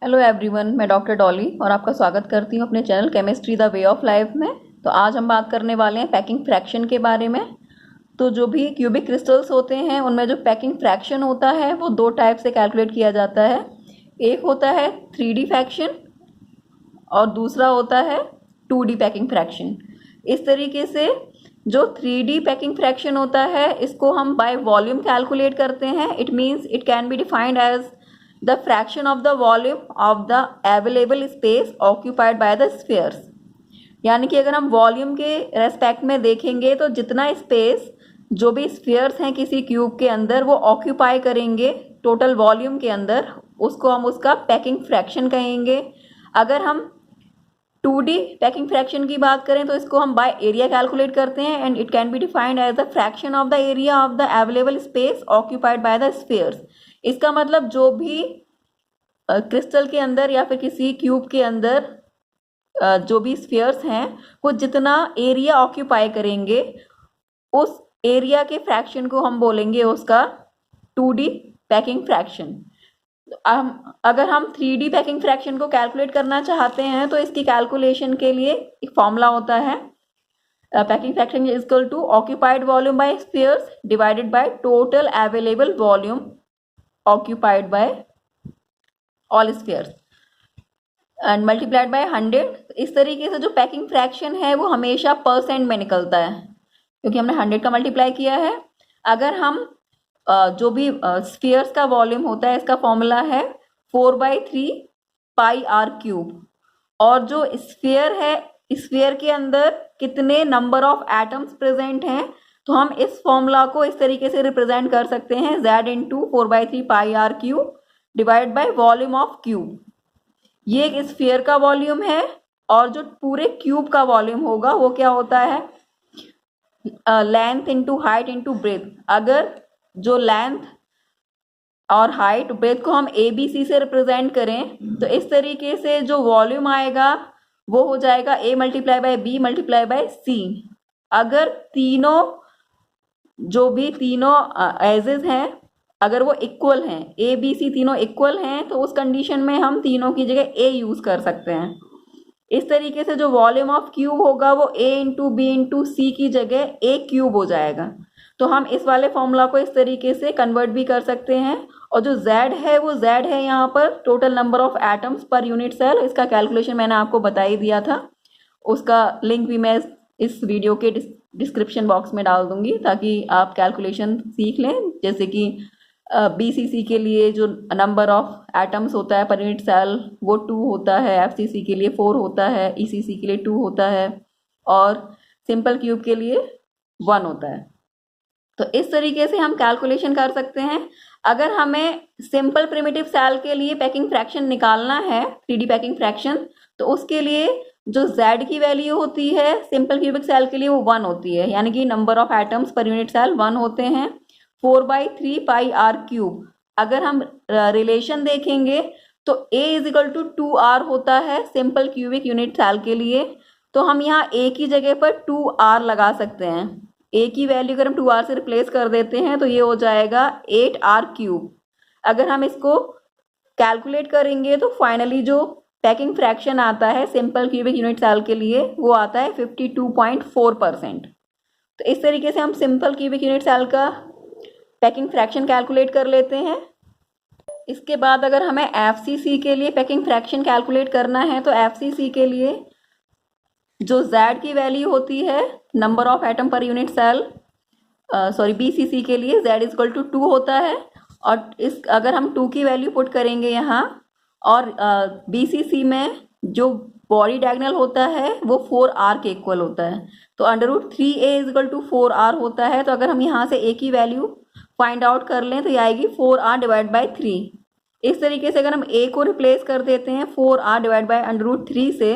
Hello everyone, मैं doctor Dolly और आपका स्वागत करती हूँ अपने channel chemistry the way of life में। तो आज हम बात करने वाले हैं पैकिंग फ्रैक्शन के बारे में। तो जो भी क्यूबिक क्रिस्टल्स होते हैं उनमें जो पैकिंग फ्रैक्शन होता है वो दो टाइप से कैलकुलेट किया जाता है। एक होता है 3D फ्रैक्शन और दूसरा होता है 2D पैकिंग फ्रैक्शन। इस तरीके से जो 3D पैकिंग फ्रैक्शन होता है इसको हम बाय वॉल्यूम कैलकुलेट करते हैं। It means it can be defined as the fraction of the volume of the available space occupied by the spheres। यानी कि अगर हम वॉल्यूम के रेस्पेक्ट में देखेंगे तो जितना स्पेस जो भी स्फीयर्स हैं किसी क्यूब के अंदर वो ऑक्यूपाई करेंगे टोटल वॉल्यूम के अंदर, उसको हम उसका पैकिंग फ्रैक्शन कहेंगे। अगर हम 2D पैकिंग फ्रैक्शन की बात करें तो इसको हम बाय एरिया कैलकुलेट करते हैं and it can be defined as the fraction of the area of the available space occupied by the spheres. इसका मतलब जो भी क्रिस्टल के अंदर या फिर किसी क्यूब के अंदर जो भी स्फीयर्स हैं वो जितना एरिया ऑक्यूपाई करेंगे उस एरिया के फ्रैक्शन को हम बोलेंगे उसका 2D पैकिंग फ्रैक्शन। अगर हम 3D पैकिंग फ्रैक्शन को कैलकुलेट करना चाहते हैं तो इसकी कैलकुलेशन के लिए एक फॉर्मूला होता है। Packing fraction is equal to occupied volume by spheres divided by total available volume occupied by all spheres and multiplied by 100। इस तरीके से जो पैकिंग फ्रैक्शन है वो हमेशा परसेंट में निकलता है क्योंकि हमने 100 का मल्टीप्लाई किया है। अगर हम जो भी स्फीयर्स का वॉल्यूम होता है इसका फॉर्मूला है 4/3 पाई आर क्यूब, और जो स्फीयर है स्फीयर के अंदर कितने नंबर ऑफ एटम्स प्रेजेंट हैं तो हम इस फॉर्मूला को इस तरीके से रिप्रेजेंट कर सकते हैं z into 4/3 pi R cube divide by volume of cube. ये एक स्फीयर का वॉल्यूम है और जो पूरे क्यूब का वॉल्यूम होगा वो क्या होता है length into height into breadth. अगर जो लेंथ और हाइट ब्रेथ को हम ABC से रिप्रेजेंट करें तो इस तरीके से जो वॉल्यूम आएगा वो हो जाएगा A multiply by B multiply by C। अगर तीनों जो भी तीनों एजेस हैं अगर वो इक्वल हैं ABC तीनों इक्वल हैं तो उस कंडीशन में हम तीनों की जगह A यूज कर सकते हैं। इस तरीके से जो वॉल्यूम ऑफ क्यूब होगा वो A into B into C की जगह A क्यूब हो जाएगा। तो हम इस वाले फॉर्मूला को इस तरीके से कन्वर्ट भी कर सकते हैं। और जो Z है वो Z है यहाँ पर total number of atoms per unit cell. इसका कैलकुलेशन मैंने आपको बता ही दिया था, उसका लिंक भी मैं इस वीडियो के डिस्क्रिप्शन बॉक्स में डाल दूंगी ताकि आप कैलकुलेशन सीख लें। जैसे कि BCC के लिए जो नंबर ऑफ एटम्स होता है पर यूनिट सेल वो 2 होता है, FCC के लिए 4 होता है, ECC के लिए 2 होता है और सिंपल क्यूब के लिए 1 होता है। तो इस तरीके से हम कैलकुलेशन कर सकते हैं। अगर हमें सिंपल प्रिमिटिव सेल के लिए पैकिंग फ्रैक्शन निकालना है 3D पैकिंग फ्रैक्शन तो उसके लिए जो Z की वैल्यू होती है सिंपल क्यूबिक सेल के लिए वो 1 होती है, यानी कि number of atoms per unit cell 1 होते हैं 4/3 पाई आर क्यूब। अगर हम रिलेशन देखेंगे तो A is equal to 2R होता है सिंपल क्यूबिक यूनिट सेल के लिए, तो हम यहाँ A की जगह पर 2R लगा सकते हैं। A की वैल्यू अगर हम 2R से रिप्लेस कर देते हैं तो ये हो जाएगा 8R क्यूब। अगर हम इसको कैलकुलेट करेंगे तो फाइनली जो पैकिंग फ्रैक्शन आता है सिंपल क्यूबिक यूनिट सेल के लिए वो आता है 52.4%। तो इस तरीके से हम सिंपल क्यूबिक यूनिट सेल का पैकिंग फ्रैक्शन कैलकुलेट कर लेते हैं। इसके बाद अगर हमें FCC के लिए पैकिंग फ्रैक्शन कैलकुलेट करना है तो FCC के लिए जो Z की वैल्यू होती है number of atom per unit cell BCC के लिए Z इज इक्वल टू 2 होता है और इस अगर हम 2 की वैल्यू पुट करेंगे यहाँ और BCC में जो बॉडी डायगोनल होता है वो 4R के इक्वल होता है, तो √3A is equal to 4R होता है। तो अगर हम यहाँ से A की वैल्यू फाइंड आउट कर लें तो ये आएगी 4R डिवाइड बाई 3। इस तरीके से अगर हम A को रिप्लेस कर देते हैं 4R डिवाइड बाई √3 से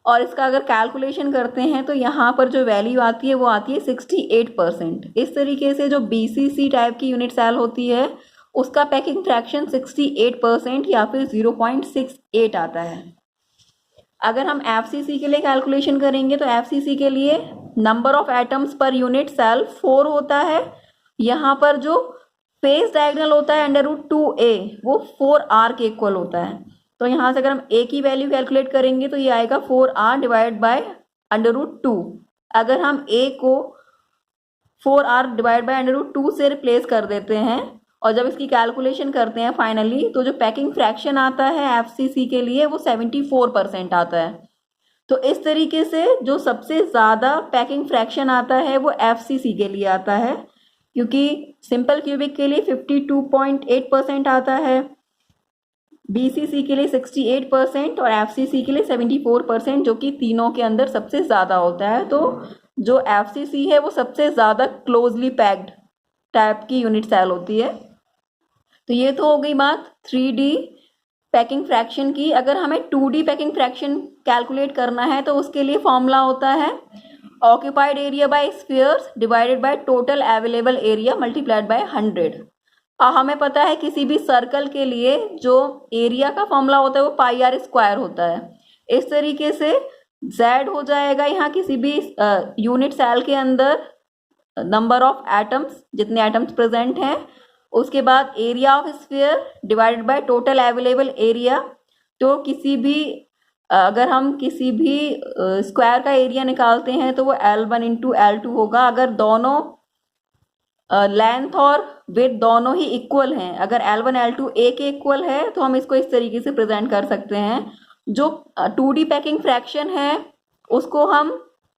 और इसका अगर कैलकुलेशन करते हैं तो यहाँ पर जो वैल्यू आती है वो आती है 68%। इस तरीके से जो BCC टाइप की यूनिट सेल होती है उसका पैकिंग फ्रैक्शन 68% या फिर 0.68 आता है। अगर हम FCC के लिए कैलकुलेशन करेंगे तो FCC के लिए number of atoms per unit cell 4 होता है। यहाँ पर जो फेस डायगोनल होता है √2A वो 4R के इक्वल होता है। तो यहाँ से अगर हम a की वैल्यू कैलकुलेट करेंगे तो ये आएगा 4r डिवाइड बाय √2। अगर हम a को 4r डिवाइड बाय √2 से रिप्लेस कर देते हैं और जब इसकी कैलकुलेशन करते हैं फाइनली, तो जो पैकिंग फ्रैक्शन आता है FCC के लिए वो 74% आता है। तो इस तरीके से जो सबसे ज़्यादा पैकिंग फ्रैक्शन आता है वो FCC के लिए आता है, क्योंकि सिंपल क्यूबिक के लिए 52.8% आता है, BCC के लिए 68% और FCC के लिए 74%, जो कि तीनों के अंदर सबसे ज़्यादा होता है। तो जो FCC है वो सबसे ज़्यादा क्लोजली पैक्ड टाइप की यूनिट सेल होती है। तो ये तो हो गई बात 3D पैकिंग फ्रैक्शन की। अगर हमें 2D पैकिंग फ्रैक्शन कैलकुलेट करना है तो उसके लिए फॉर्मूला होता है occupied area bye spheres divided by total available area multiplied by 100। हमें पता है किसी भी सर्कल के लिए जो एरिया का फॉर्मूला होता है वो πr² होता है। इस तरीके से Z हो जाएगा यहाँ किसी भी यूनिट सेल के अंदर नंबर ऑफ एटम्स, जितने एटम्स प्रेजेंट हैं, उसके बाद area of sphere divided by total available area. तो किसी भी अगर हम किसी भी स्क्वायर का एरिया निकालते हैं तो वो L1 इंटू L2 होगा। अगर दोनों लेंथ और विड्थ दोनों ही इक्वल हैं, अगर L1 L2 A के इक्वल है तो हम इसको इस तरीके से प्रेजेंट कर सकते हैं। जो 2D पैकिंग फ्रैक्शन है उसको हम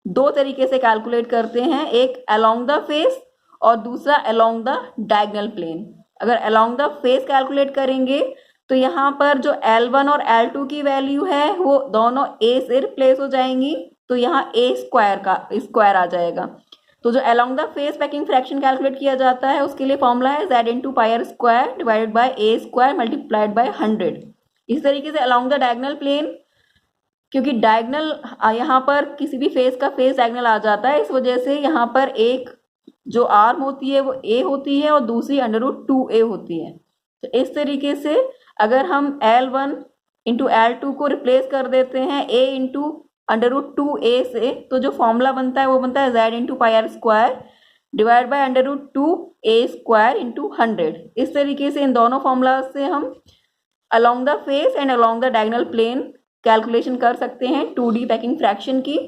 दो तरीके से कैलकुलेट करते हैं, एक अलोंग द फेस और दूसरा अलोंग द डायगोनल प्लेन। अगर अलोंग द फेस कैलकुलेट करेंगे तो यहाँ पर जो L1 और L2 की वैल्यू है वो दोनों A से रिप्लेस हो जाएंगी, तो यहाँ A² का स्क्वायर आ जाएगा। तो जो along the face packing fraction calculate किया जाता है उसके लिए फॉर्मूला है Z into πr² divided by A² multiplied by 100। इस तरीके से अलोंग द डायगोनल प्लेन, क्योंकि डायगोनल यहाँ पर किसी भी फेस का फेस डायगोनल आ जाता है, इस वजह से यहाँ पर एक जो आर्म होती है वो A होती है और दूसरी √2A होती है। तो इस तरीके से अगर हम L1 इंटू L2 को रिप्लेस कर देते हैं A इंटू √2A से, तो जो फॉर्मूला बनता है वो बनता है Z into πr² divide by √2A² into 100। इस तरीके से इन दोनों फॉर्मूला से हम along the face and along the diagonal plane calculation कर सकते हैं 2D पैकिंग फ्रैक्शन की।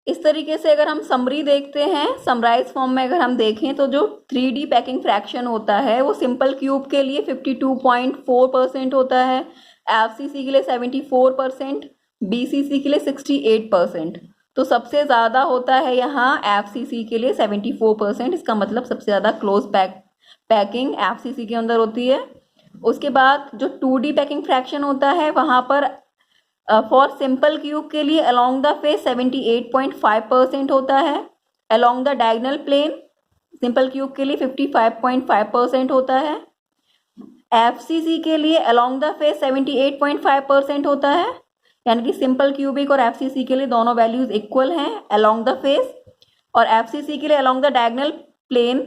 इस तरीके से अगर हम समरी देखते हैं, समराइज फॉर्म में अगर हम देखें तो जो 3D पैकिंग फ्रैक्शन होता है वो सिंपल क्यूब के लिए 52.4% होता है, FCC के लिए 74%, BCC के लिए 68%। तो सबसे ज़्यादा होता है यहाँ FCC के लिए 74%। इसका मतलब सबसे ज़्यादा क्लोज पैकिंग FCC के अंदर होती है। उसके बाद जो 2D पैकिंग फ्रैक्शन होता है वहाँ पर फॉर सिंपल क्यूब के लिए अलोंग द फेस 78.5% होता है, along the diagonal plain simple cube के लिए 55.5% होता है, FCC के लिए अलोंग द फेस 78.5% होता है, यानी कि सिंपल क्यूबिक और FCC के लिए दोनों वैल्यूज इक्वल हैं अलोंग द फेस, और FCC के लिए अलोंग द डायगोनल प्लेन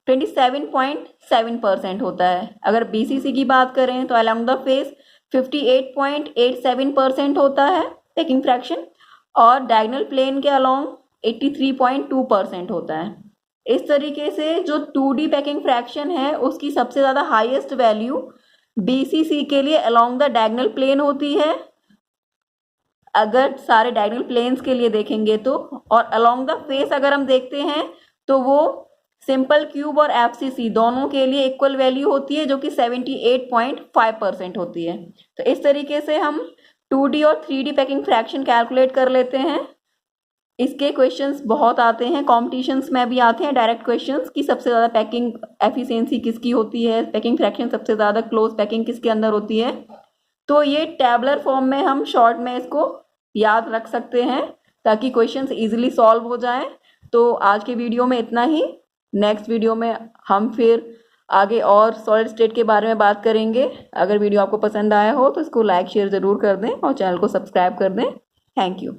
27.7% होता है। अगर BCC की बात करें तो अलोंग द फेस 58.87% होता है पैकिंग फ्रैक्शन और डायगोनल प्लेन के अलोंग 83.2% होता है। इस तरीके से जो 2D पैकिंग फ्रैक्शन है उसकी सबसे ज़्यादा हाईएस्ट वैल्यू BCC के लिए अलोंग द डायगोनल प्लेन होती है, अगर सारे डायगोनल प्लेन्स के लिए देखेंगे तो, और अलोंग द फेस अगर हम देखते हैं तो वो सिंपल क्यूब और FCC दोनों के लिए इक्वल वैल्यू होती है जो कि 78.5% होती है। तो इस तरीके से हम 2D और 3D पैकिंग फ्रैक्शन कैलकुलेट कर लेते हैं। इसके क्वेश्चंस बहुत आते हैं, कॉम्पिटिशन्स में भी आते हैं डायरेक्ट क्वेश्चंस कि सबसे ज़्यादा पैकिंग एफिशिएंसी किसकी होती है, पैकिंग फ्रैक्शन सबसे ज़्यादा क्लोज पैकिंग किसके अंदर होती है। तो ये टैबलर फॉर्म में हम शॉर्ट में इसको याद रख सकते हैं ताकि क्वेश्चंस ईजिली सॉल्व हो जाएं। तो आज के वीडियो में इतना ही। नेक्स्ट वीडियो में हम फिर आगे और सॉलिड स्टेट के बारे में बात करेंगे। अगर वीडियो आपको पसंद आया हो तो इसको लाइक शेयर ज़रूर कर दें और चैनल को सब्सक्राइब कर दें। Thank you.